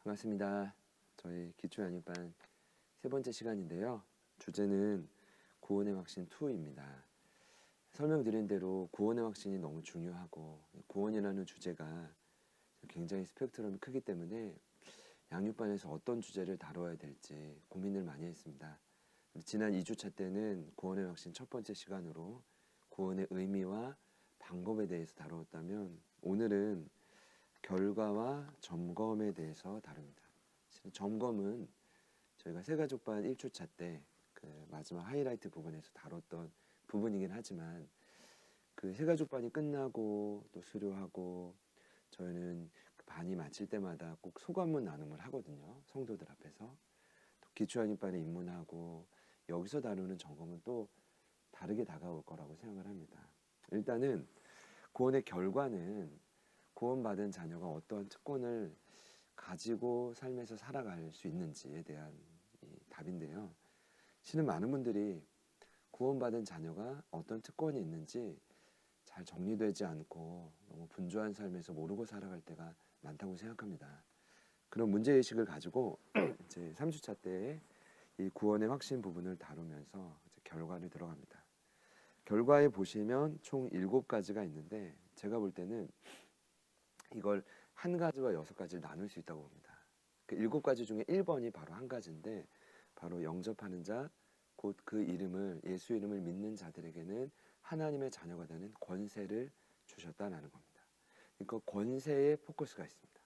반갑습니다. 저희 기초양육반 세 번째 시간인데요. 주제는 구원의 확신 2입니다. 설명드린 대로 구원의 확신이 너무 중요하고 구원이라는 주제가 굉장히 스펙트럼이 크기 때문에 양육반에서 어떤 주제를 다뤄야 될지 고민을 많이 했습니다. 지난 2주차 때는 구원의 확신 첫 번째 시간으로 구원의 의미와 방법에 대해서 다루었다면 오늘은 결과와 점검에 대해서 다룹니다. 점검은 저희가 새가족반 1주차 때 그 마지막 하이라이트 부분에서 다뤘던 부분이긴 하지만 그 새가족반이 끝나고 또 수료하고 저희는 그 반이 마칠 때마다 꼭 소감문 나눔을 하거든요. 성도들 앞에서. 또 기초양육반에 입문하고 여기서 다루는 점검은 또 다르게 다가올 거라고 생각을 합니다. 일단은 구원의 결과는 구원받은 자녀가 어떠한 특권을 가지고 삶에서 살아갈 수 있는지에 대한 답인데요. 실은 많은 분들이 구원받은 자녀가 어떤 특권이 있는지 잘 정리되지 않고 너무 분주한 삶에서 모르고 살아갈 때가 많다고 생각합니다. 그런 문제의식을 가지고 이제 3주차 때에 이 구원의 확신 부분을 다루면서 이제 결과를 들어갑니다. 결과에 보시면 총 7가지가 있는데 제가 볼 때는 이걸 1가지와 6가지를 나눌 수 있다고 봅니다. 그 7가지 중에 1번이 바로 1가지인데 바로 영접하는 자, 곧 그 이름을 예수 이름을 믿는 자들에게는 하나님의 자녀가 되는 권세를 주셨다라는 겁니다. 그러니까 권세에 포커스가 있습니다.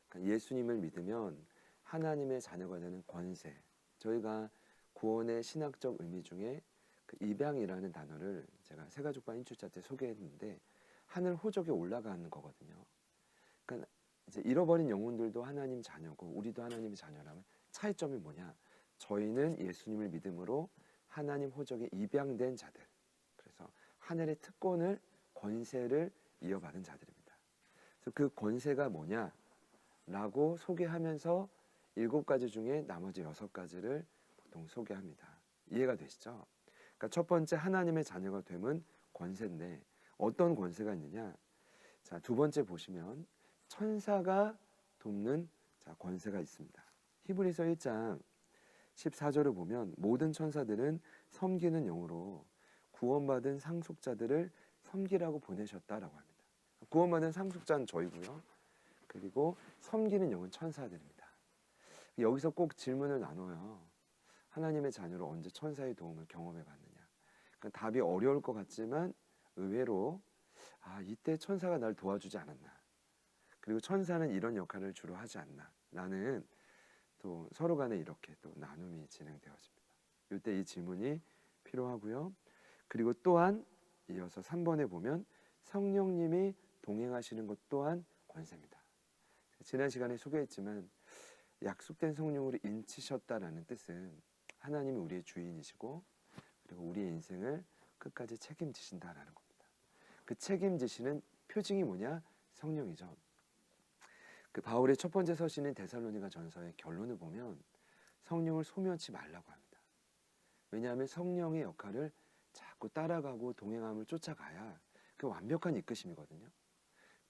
그러니까 예수님을 믿으면 하나님의 자녀가 되는 권세. 저희가 구원의 신학적 의미 중에 그 입양이라는 단어를 제가 새가족반 1주차 때 소개했는데 하늘 호적에 올라가는 거거든요. 그러니까 이제 잃어버린 영혼들도 하나님 자녀고 우리도 하나님의 자녀라면 차이점이 뭐냐? 저희는 예수님을 믿음으로 하나님 호적에 입양된 자들. 그래서 하늘의 특권을 권세를 이어받은 자들입니다. 그래서 그 권세가 뭐냐라고 소개하면서 7가지 중에 나머지 6가지를 보통 소개합니다. 이해가 되시죠? 그러니까 첫 번째 하나님의 자녀가 되면 권세인데 어떤 권세가 있느냐? 자, 두 번째 보시면 천사가 돕는 권세가 있습니다. 히브리서 1장 14절을 보면 모든 천사들은 섬기는 영으로 구원받은 상속자들을 섬기라고 보내셨다라고 합니다. 구원받은 상속자는 저희고요. 그리고 섬기는 영은 천사들입니다. 여기서 꼭 질문을 나눠요. 하나님의 자녀로 언제 천사의 도움을 경험해 봤느냐. 그러니까 답이 어려울 것 같지만 의외로 이때 천사가 날 도와주지 않았나. 그리고 천사는 이런 역할을 주로 하지 않나. 라는 또 서로 간에 이렇게 또 나눔이 진행되어집니다. 이때 이 질문이 필요하고요. 그리고 또한 이어서 3번에 보면 성령님이 동행하시는 것 또한 권세입니다. 지난 시간에 소개했지만 약속된 성령으로 인치셨다라는 뜻은 하나님이 우리의 주인이시고 그리고 우리의 인생을 끝까지 책임지신다라는 겁니다. 그 책임지시는 표징이 뭐냐? 성령이죠. 그 바울의 첫 번째 서신인 데살로니가 전서의 결론을 보면 성령을 소멸치 말라고 합니다. 왜냐하면 성령의 역할을 자꾸 따라가고 동행함을 쫓아가야 그 완벽한 이끄심이거든요.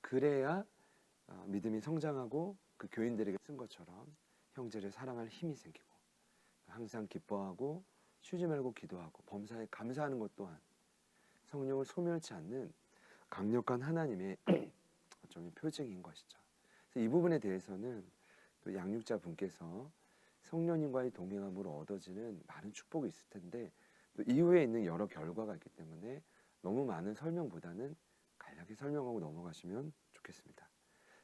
그래야 믿음이 성장하고 그 교인들에게 쓴 것처럼 형제를 사랑할 힘이 생기고 항상 기뻐하고 쉬지 말고 기도하고 범사에 감사하는 것 또한 성령을 소멸치 않는 강력한 하나님의 어쩌면 표징인 것이죠. 그래서 이 부분에 대해서는 또 양육자 분께서 성령님과의 동행함으로 얻어지는 많은 축복이 있을 텐데 또 이후에 있는 여러 결과가 있기 때문에 너무 많은 설명보다는 간략히 설명하고 넘어가시면 좋겠습니다.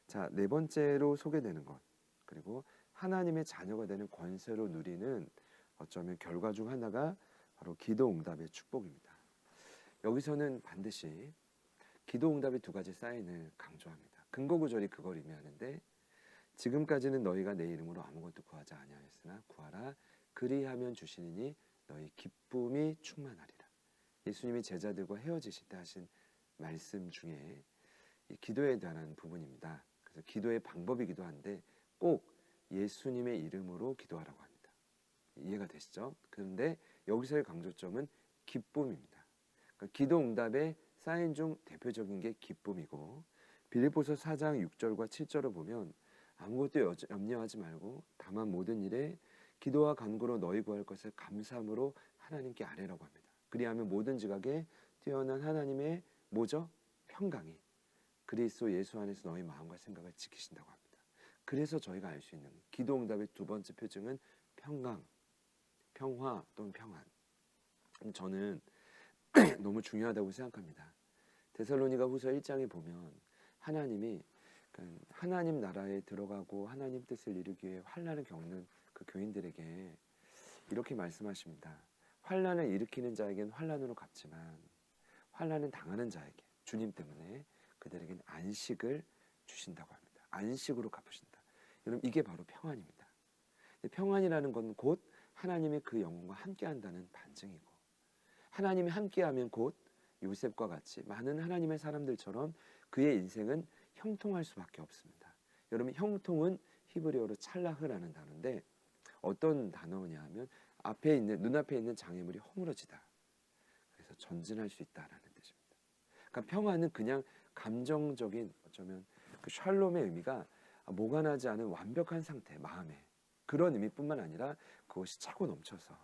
자, 4번째로 소개되는 것 그리고 하나님의 자녀가 되는 권세로 누리는 어쩌면 결과 중 하나가 바로 기도응답의 축복입니다. 여기서는 반드시 기도응답의 2가지 사인을 강조합니다. 근거구절이 그걸 의미하는데 지금까지는 너희가 내 이름으로 아무것도 구하지 아니하였으나 구하라 그리하면 주시느니 너희 기쁨이 충만하리라. 예수님이 제자들과 헤어지실 때 하신 말씀 중에 이 기도에 대한 부분입니다. 그래서 기도의 방법이기도 한데 꼭 예수님의 이름으로 기도하라고 합니다. 이해가 되시죠? 그런데 여기서의 강조점은 기쁨입니다. 그러니까 기도응답의 사인 중 대표적인 게 기쁨이고 빌립보서 4장 6절과 7절을 보면 아무것도 염려하지 말고 다만 모든 일에 기도와 간구로 너희 구할 것을 감사함으로 하나님께 아뢰라고 합니다. 그리하면 모든 지각에 뛰어난 하나님의 뭐죠? 평강이 그리스도 예수 안에서 너희 마음과 생각을 지키신다고 합니다. 그래서 저희가 알 수 있는 기도 응답의 두 번째 표징은 평강, 평화 또는 평안. 저는 너무 중요하다고 생각합니다. 데살로니가 후서 1장에 보면 하나님이 하나님 나라에 들어가고 하나님 뜻을 이루기 위해 환난을 겪는 그 교인들에게 이렇게 말씀하십니다. 환난을 일으키는 자에겐 환난으로 갚지만 환난은 당하는 자에게 주님 때문에 그들에겐 안식을 주신다고 합니다. 안식으로 갚으신다. 여러분 이게 바로 평안입니다. 평안이라는 건 곧 하나님이 그 영혼과 함께한다는 반증이고 하나님이 함께하면 곧 요셉과 같이 많은 하나님의 사람들처럼 그의 인생은 형통할 수밖에 없습니다. 여러분 형통은 히브리어로 찰라흐라는 단어인데 어떤 단어냐 하면 눈앞에 있는 장애물이 허물어지다. 그래서 전진할 수 있다라는 뜻입니다. 그러니까 평안은 그냥 감정적인 어쩌면 그 샬롬의 의미가 모가 나지 않은 완벽한 상태, 마음에 그런 의미뿐만 아니라 그것이 차고 넘쳐서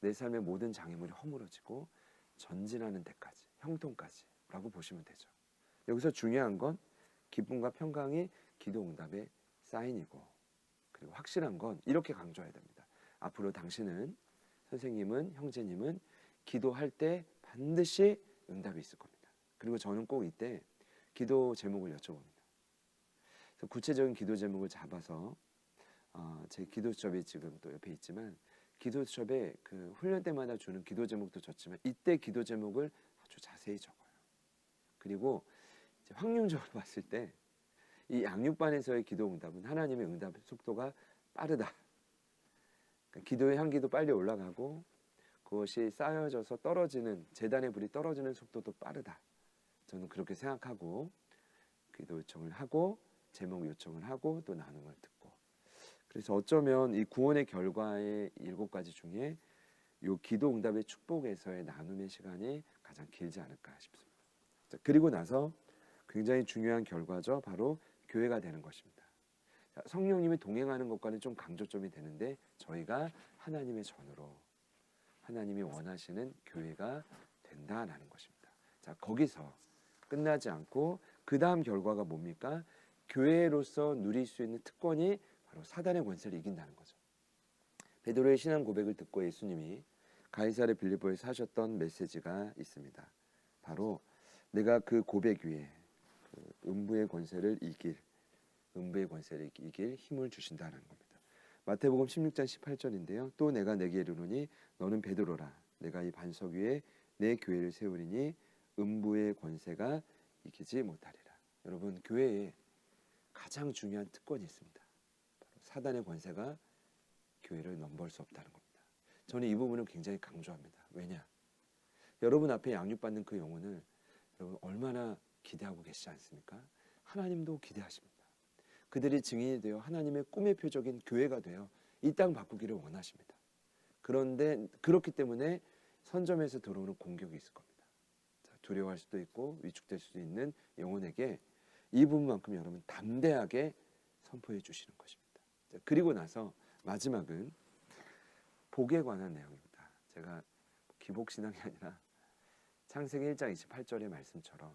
내 삶의 모든 장애물이 허물어지고 전진하는 데까지, 형통까지라고 보시면 되죠. 여기서 중요한 건 기쁨과 평강이 기도 응답의 사인이고 그리고 확실한 건 이렇게 강조해야 됩니다. 앞으로 당신은 선생님은 형제님은 기도할 때 반드시 응답이 있을 겁니다. 그리고 저는 꼭 이때 기도 제목을 여쭤봅니다. 그래서 구체적인 기도 제목을 잡아서 제 기도 수첩이 지금 또 옆에 있지만 기도 수첩에 그 훈련 때마다 주는 기도 제목도 좋지만 이때 기도 제목을 아주 자세히 적어요. 그리고 이제 확률적으로 봤을 때 이 양육반에서의 기도 응답은 하나님의 응답 속도가 빠르다. 그러니까 기도의 향기도 빨리 올라가고 그것이 쌓여져서 떨어지는 제단의 불이 떨어지는 속도도 빠르다. 저는 그렇게 생각하고 기도 요청을 하고 제목 요청을 하고 또 나눔을 듣고 그래서 어쩌면 이 구원의 결과의 7가지 중에 이 기도 응답의 축복에서의 나눔의 시간이 가장 길지 않을까 싶습니다. 그리고 나서 굉장히 중요한 결과죠. 바로 교회가 되는 것입니다. 성령님이 동행하는 것과는 좀 강조점이 되는데 저희가 하나님의 전으로 하나님이 원하시는 교회가 된다라는 것입니다. 자, 거기서 끝나지 않고 그 다음 결과가 뭡니까? 교회로서 누릴 수 있는 특권이 바로 사단의 권세를 이긴다는 거죠. 베드로의 신앙 고백을 듣고 예수님이 가이사랴 빌립보에서 하셨던 메시지가 있습니다. 바로 내가 그 고백 위에 음부의 권세를 이길 힘을 주신다는 겁니다. 마태복음 16장 18절인데요. 또 내가 내게 이르노니 너는 베드로라. 내가 이 반석 위에 내 교회를 세우리니 음부의 권세가 이기지 못하리라. 여러분 교회에 가장 중요한 특권이 있습니다. 바로 사단의 권세가 교회를 넘볼 수 없다는 겁니다. 저는 이 부분을 굉장히 강조합니다. 왜냐? 여러분 앞에 양육받는 그 영혼을 여러분 얼마나 기대하고 계시지 않습니까? 하나님도 기대하십니다. 그들이 증인이 되어 하나님의 꿈의 표적인 교회가 되어 이 땅 바꾸기를 원하십니다. 그런데 그렇기 때문에 선점에서 들어오는 공격이 있을 겁니다. 두려워할 수도 있고 위축될 수도 있는 영혼에게 이 부분만큼 여러분 담대하게 선포해 주시는 것입니다. 그리고 나서 마지막은 복에 관한 내용입니다. 제가 기복신앙이 아니라 창세기 1장 28절의 말씀처럼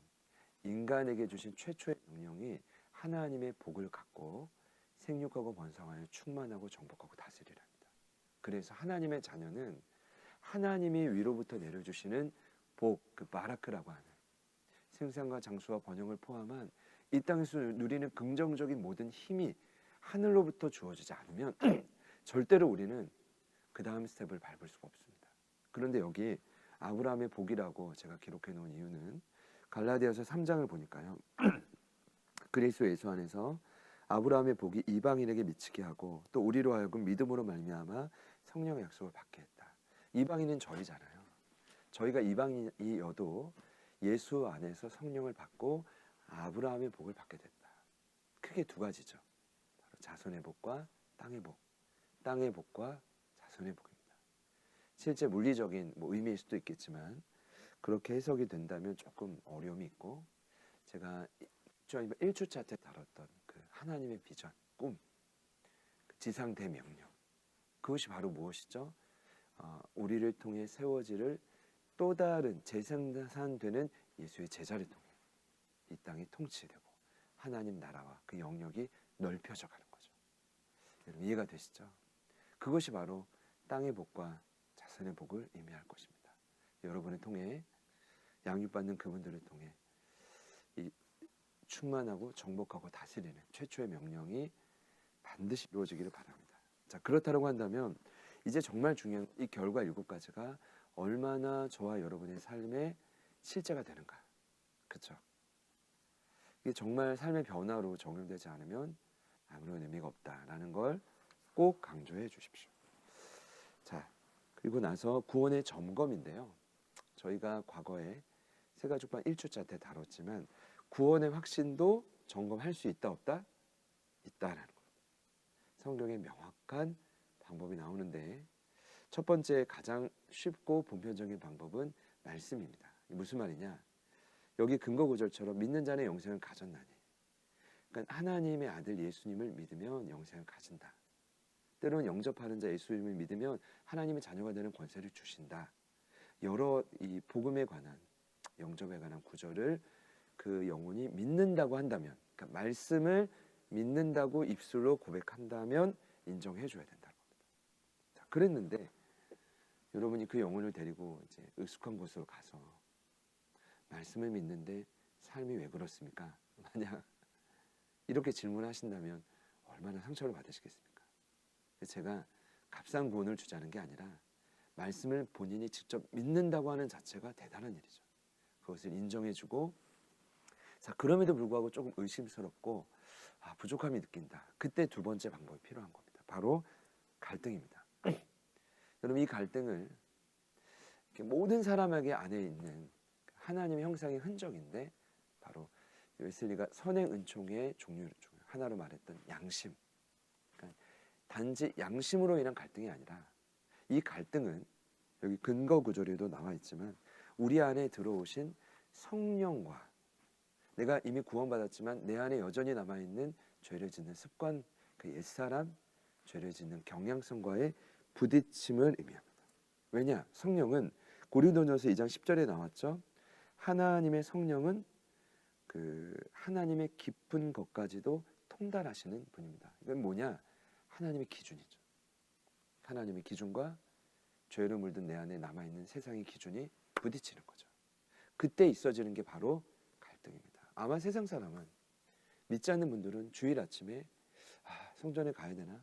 인간에게 주신 최초의 명령이 하나님의 복을 갖고 생육하고 번성하여 충만하고 정복하고 다스리랍니다. 그래서 하나님의 자녀는 하나님이 위로부터 내려주시는 복, 그 바라크라고 하는 생산과 장수와 번영을 포함한 이 땅에서 누리는 긍정적인 모든 힘이 하늘로부터 주어지지 않으면 절대로 우리는 그 다음 스텝을 밟을 수가 없습니다. 그런데 여기 아브라함의 복이라고 제가 기록해 놓은 이유는 갈라디아서 3장을 보니까요. 그리스도 예수 안에서 아브라함의 복이 이방인에게 미치게 하고 또 우리로 하여금 믿음으로 말미암아 성령의 약속을 받게 했다. 이방인은 저희잖아요. 저희가 이방인이어도 예수 안에서 성령을 받고 아브라함의 복을 받게 됐다. 크게 두 가지죠. 바로 자손의 복과 땅의 복. 땅의 복과 자손의 복입니다. 실제 물리적인 의미일 수도 있겠지만 그렇게 해석이 된다면 조금 어려움이 있고 제가 1주차 때 다뤘던 그 하나님의 비전, 꿈, 지상 대명령. 그것이 바로 무엇이죠? 우리를 통해 세워지를 또 다른 재생산되는 예수의 제자를 통해 이 땅이 통치되고 하나님 나라와 그 영역이 넓혀져 가는 거죠. 여러분 이해가 되시죠? 그것이 바로 땅의 복과 자선의 복을 의미할 것입니다. 여러분을 통해 양육받는 그분들을 통해 이 충만하고 정복하고 다스리는 최초의 명령이 반드시 이루어지기를 바랍니다. 자, 그렇다고 한다면 이제 정말 중요한 이 결과 7가지가 얼마나 저와 여러분의 삶에 실제가 되는가. 그렇죠? 이게 정말 삶의 변화로 적용되지 않으면 아무런 의미가 없다라는 걸 꼭 강조해 주십시오. 자, 그리고 나서 구원의 점검인데요. 저희가 과거에 새가족반 1주차 때 다뤘지만 구원의 확신도 점검할 수 있다 없다? 있다라는 거. 성경에 명확한 방법이 나오는데 첫 번째 가장 쉽고 보편적인 방법은 말씀입니다. 무슨 말이냐? 여기 근거 구절처럼 믿는 자는 영생을 가졌나니. 그러니까 하나님의 아들 예수님을 믿으면 영생을 가진다. 때로는 영접하는 자 예수님을 믿으면 하나님의 자녀가 되는 권세를 주신다. 여러 이 복음에 관한 영접에 관한 구절을 그 영혼이 믿는다고 한다면, 그러니까 말씀을 믿는다고 입술로 고백한다면 인정해 줘야 된다는 겁니다. 자, 그랬는데 여러분이 그 영혼을 데리고 이제 익숙한 곳으로 가서 말씀을 믿는데 삶이 왜 그렇습니까? 만약 이렇게 질문하신다면 얼마나 상처를 받으시겠습니까? 제가 값싼 구원을 주자는 게 아니라 말씀을 본인이 직접 믿는다고 하는 자체가 대단한 일이죠. 그것을 인정해주고, 자, 그럼에도 불구하고 조금 의심스럽고 부족함이 느낀다. 그때 두 번째 방법이 필요한 겁니다. 바로 갈등입니다. 여러분 이 갈등을 모든 사람에게 안에 있는 하나님의 형상의 흔적인데 바로 웨슬리가 선행 은총의 종류 중 하나로 말했던 양심. 그러니까 단지 양심으로 인한 갈등이 아니라 이 갈등은 여기 근거 구절에도 나와 있지만 우리 안에 들어오신 성령과 내가 이미 구원받았지만 내 안에 여전히 남아있는 죄를 짓는 습관, 그 옛사람, 죄를 짓는 경향성과의 부딪힘을 의미합니다. 왜냐? 성령은 고린도전서 2장 10절에 나왔죠. 하나님의 성령은 그 하나님의 깊은 것까지도 통달하시는 분입니다. 이건 뭐냐? 하나님의 기준이죠. 하나님의 기준과 죄로 물든 내 안에 남아있는 세상의 기준이 부딪히는 거죠. 그때 있어지는 게 바로 갈등입니다. 아마 세상 사람은, 믿지 않는 분들은 주일 아침에 성전에 가야 되나?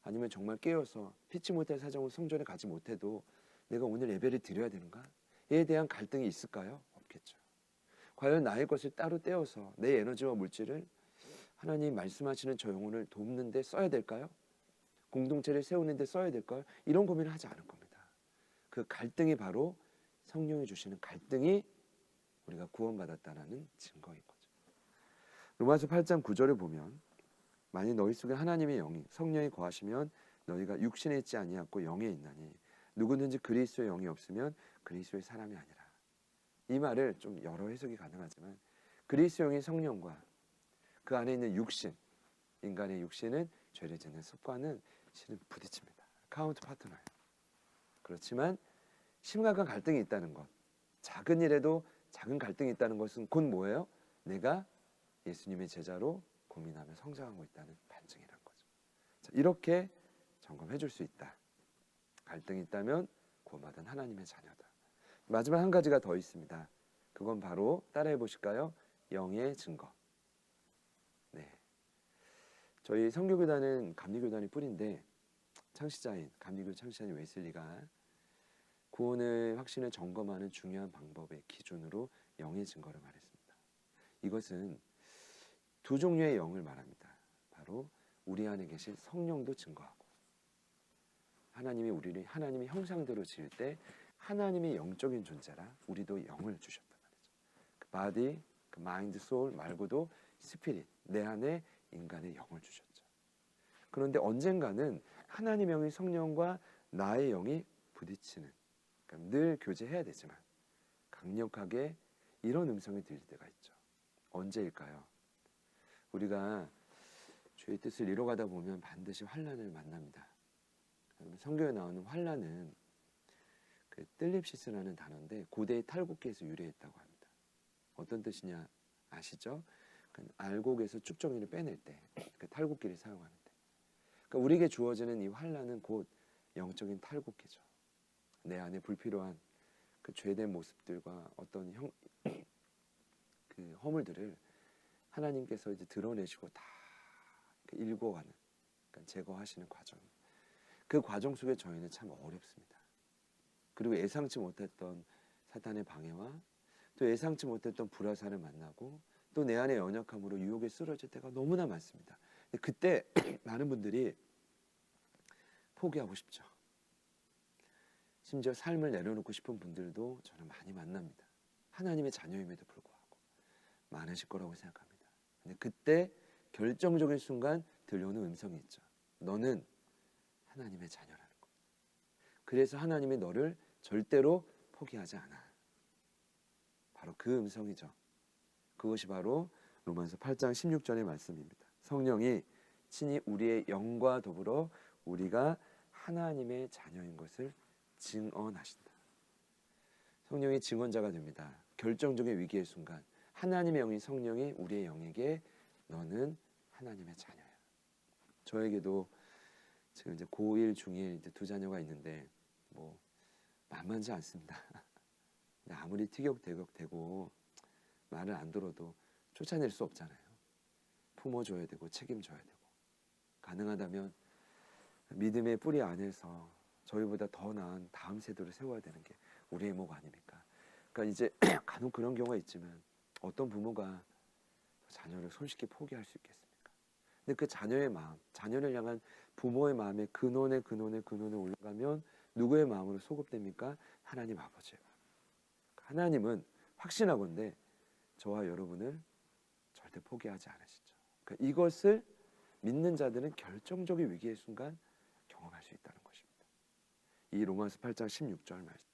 아니면 정말 깨어서 피치 못할 사정으로 성전에 가지 못해도 내가 오늘 예배를 드려야 되는가? 에 대한 갈등이 있을까요? 없겠죠. 과연 나의 것을 따로 떼어서 내 에너지와 물질을 하나님 말씀하시는 저 영혼을 돕는 데 써야 될까요? 공동체를 세우는 데 써야 될까요? 이런 고민을 하지 않을 겁니다. 그 갈등이 바로 성령이 주시는 갈등이 우리가 구원받았다는 증거인 거죠. 로마서 8장 9절을 보면 만일 너희 속에 하나님의 영이 성령이 거하시면 너희가 육신에 있지 아니하고 영에 있나니 누구든지 그리스도의 영이 없으면 그리스도의 사람이 아니라. 이 말을 좀 여러 해석이 가능하지만 그리스도의 영이 성령과 그 안에 있는 육신, 인간의 육신은 죄를 짓는 습관은 실은 부딪힙니다. 카운트 파트너예요. 그렇지만 심각한 갈등이 있다는 것, 작은 일에도 작은 갈등이 있다는 것은 곧 뭐예요? 내가 예수님의 제자로 고민하며 성장하고 있다는 반증이란 거죠. 자, 이렇게 점검해 줄 수 있다. 갈등이 있다면 구원받은 하나님의 자녀다. 마지막 한 가지가 더 있습니다. 그건 바로 따라해 보실까요? 영의 증거. 네, 저희 선교교단은 감리교단이 뿌리인데 창시자인 감리교 창시자인 웨슬리가 구원의 확신을 점검하는 중요한 방법의 기준으로 영의 증거를 말했습니다. 이것은 두 종류의 영을 말합니다. 바로 우리 안에 계신 성령도 증거하고 하나님이 우리를 하나님의 형상대로 지을 때 하나님의 영적인 존재라 우리도 영을 주셨단 말이죠. 그 바디, 그 마인드, 소울 말고도 스피릿, 내 안에 인간의 영을 주셨죠. 그런데 언젠가는 하나님의 영이 성령과 나의 영이 부딪히는, 그러니까 늘 교제해야 되지만 강력하게 이런 음성이 들릴 때가 있죠. 언제일까요? 우리가 주의 뜻을 이뤄가다 보면 반드시 환난을 만납니다. 성경에 나오는 환난은 그 뜰립시스라는 단어인데 고대의 탈곡기에서 유래했다고 합니다. 어떤 뜻이냐 아시죠? 알곡에서 쭉정이를 빼낼 때 그 탈곡기를 사용하는데, 그러니까 우리에게 주어지는 이 환난은 곧 영적인 탈곡기죠. 내 안에 불필요한 그 죄된 모습들과 어떤 그 허물들을 하나님께서 이제 드러내시고 다 일궈가는, 그러니까 제거하시는 과정. 그 과정 속에 저희는 참 어렵습니다. 그리고 예상치 못했던 사탄의 방해와 또 예상치 못했던 불화사를 만나고 또 내 안의 연약함으로 유혹에 쓰러질 때가 너무나 많습니다. 근데 그때 많은 분들이 포기하고 싶죠. 심지어 삶을 내려놓고 싶은 분들도 저는 많이 만납니다. 하나님의 자녀임에도 불구하고 많으실 거라고 생각합니다. 근데 그때 결정적인 순간 들려오는 음성이 있죠. 너는 하나님의 자녀라는 것. 그래서 하나님이 너를 절대로 포기하지 않아. 바로 그 음성이죠. 그것이 바로 로마서 8장 16절의 말씀입니다. 성령이 친히 우리의 영과 더불어 우리가 하나님의 자녀인 것을 증언하신다. 성령이 증언자가 됩니다. 결정적인 위기의 순간 하나님의 영이, 성령이 우리의 영에게 너는 하나님의 자녀야. 저에게도 지금 이제 고1, 중1 이제 두 자녀가 있는데 뭐 만만치 않습니다. 아무리 티격태격되고 말을 안 들어도 쫓아낼 수 없잖아요. 품어줘야 되고 책임져야 되고, 가능하다면 믿음의 뿌리 안에서 저희보다 더 나은 다음 세대를 세워야 되는 게 우리의 목 아닙니까? 그러니까 이제 간혹 그런 경우가 있지만 어떤 부모가 자녀를 손쉽게 포기할 수 있겠습니까? 근데 그 자녀의 마음, 자녀를 향한 부모의 마음의 근원에 올라가면 누구의 마음으로 소급됩니까? 하나님 아버지의 마음. 하나님은 확신하건대 저와 여러분을 절대 포기하지 않으시죠. 그러니까 이것을 믿는 자들은 결정적인 위기의 순간 경험할 수 있다는 것입니다. 이 로마서 8장 16절 말씀,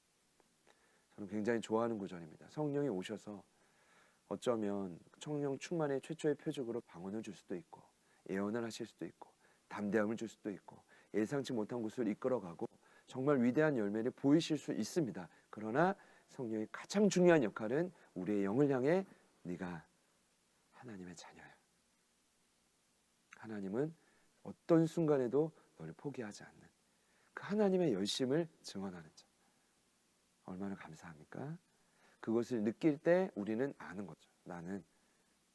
저는 굉장히 좋아하는 구절입니다. 성령이 오셔서 어쩌면 성령 충만의 최초의 표적으로 방언을 줄 수도 있고, 예언을 하실 수도 있고, 담대함을 줄 수도 있고, 예상치 못한 곳을 이끌어가고 정말 위대한 열매를 보이실 수 있습니다. 그러나 성령의 가장 중요한 역할은 우리의 영을 향해 네가 하나님의 자녀야. 하나님은 어떤 순간에도 너를 포기하지 않는 그 하나님의 열심을 증언하는 자. 얼마나 감사합니까? 그것을 느낄 때 우리는 아는 거죠. 나는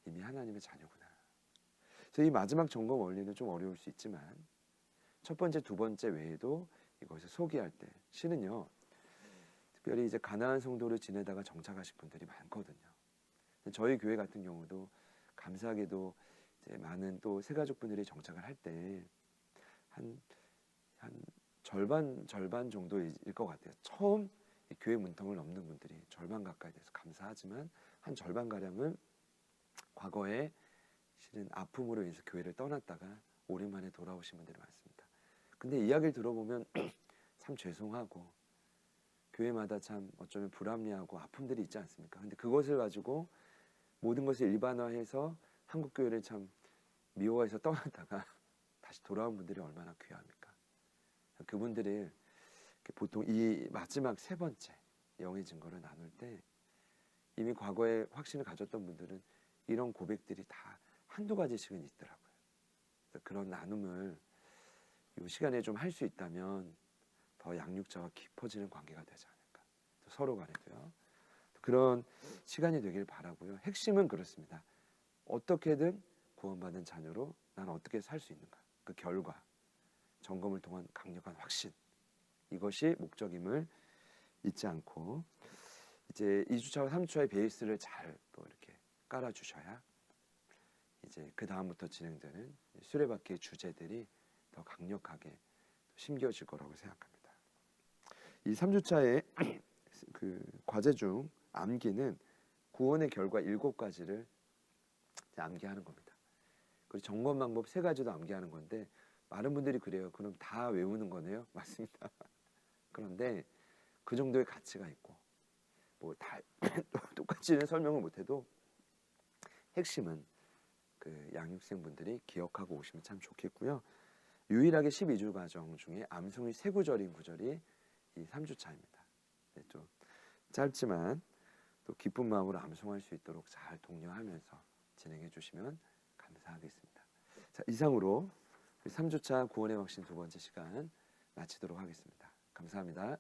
이미 하나님의 자녀구나. 그래서 이 마지막 점검 원리는 좀 어려울 수 있지만 첫 번째, 두 번째 외에도 이것을 소개할 때 실은요, 특별히 이제 가나안 성도를 지내다가 정착하신 분들이 많거든요. 저희 교회 같은 경우도 감사하게도 이제 많은 또 새가족분들이 정착을 할 때 한 절반 정도일 것 같아요. 처음 이 교회 문턱을 넘는 분들이 절반 가까이 돼서 감사하지만 한 절반 가량은 과거에 실은 아픔으로 인해서 교회를 떠났다가 오랜만에 돌아오신 분들이 많습니다. 근데 이야기를 들어보면 참 죄송하고 교회마다 참 어쩌면 불합리하고 아픔들이 있지 않습니까? 근데 그것을 가지고 모든 것을 일반화해서 한국 교회를 참 미워해서 떠났다가 다시 돌아온 분들이 얼마나 귀합니까? 그분들을 보통 이 마지막 세 번째 영의 증거를 나눌 때 이미 과거에 확신을 가졌던 분들은 이런 고백들이 다 한두 가지씩은 있더라고요. 그런 나눔을 이 시간에 좀 할 수 있다면 더 양육자와 깊어지는 관계가 되지 않을까. 서로 간에도요. 그런 시간이 되길 바라고요. 핵심은 그렇습니다. 어떻게든 구원받은 자녀로 나는 어떻게 살 수 있는가. 그 결과, 점검을 통한 강력한 확신. 이것이 목적임을 잊지 않고 이제 2주차와 3주차의 베이스를 잘 또 이렇게 깔아주셔야 이제 그 다음부터 진행되는 수레바퀴의 주제들이 더 강력하게 심겨질 거라고 생각합니다. 이 3주차의 그 과제 중 암기는 구원의 결과 7가지를 암기하는 겁니다. 그리고 점검 방법 3가지도 암기하는 건데 많은 분들이 그래요. 그럼 다 외우는 거네요. 맞습니다. 그런데 그 정도의 가치가 있고 뭐 다 똑같이는 설명을 못해도 핵심은 그 양육생분들이 기억하고 오시면 참 좋겠고요. 유일하게 12주 과정 중에 암송이 세 구절인 구절이 이 3주차입니다. 네, 좀 짧지만 또 기쁜 마음으로 암송할 수 있도록 잘 독려하면서 진행해 주시면 감사하겠습니다. 자, 이상으로 3주차 구원의 확신 두 번째 시간 마치도록 하겠습니다. 감사합니다.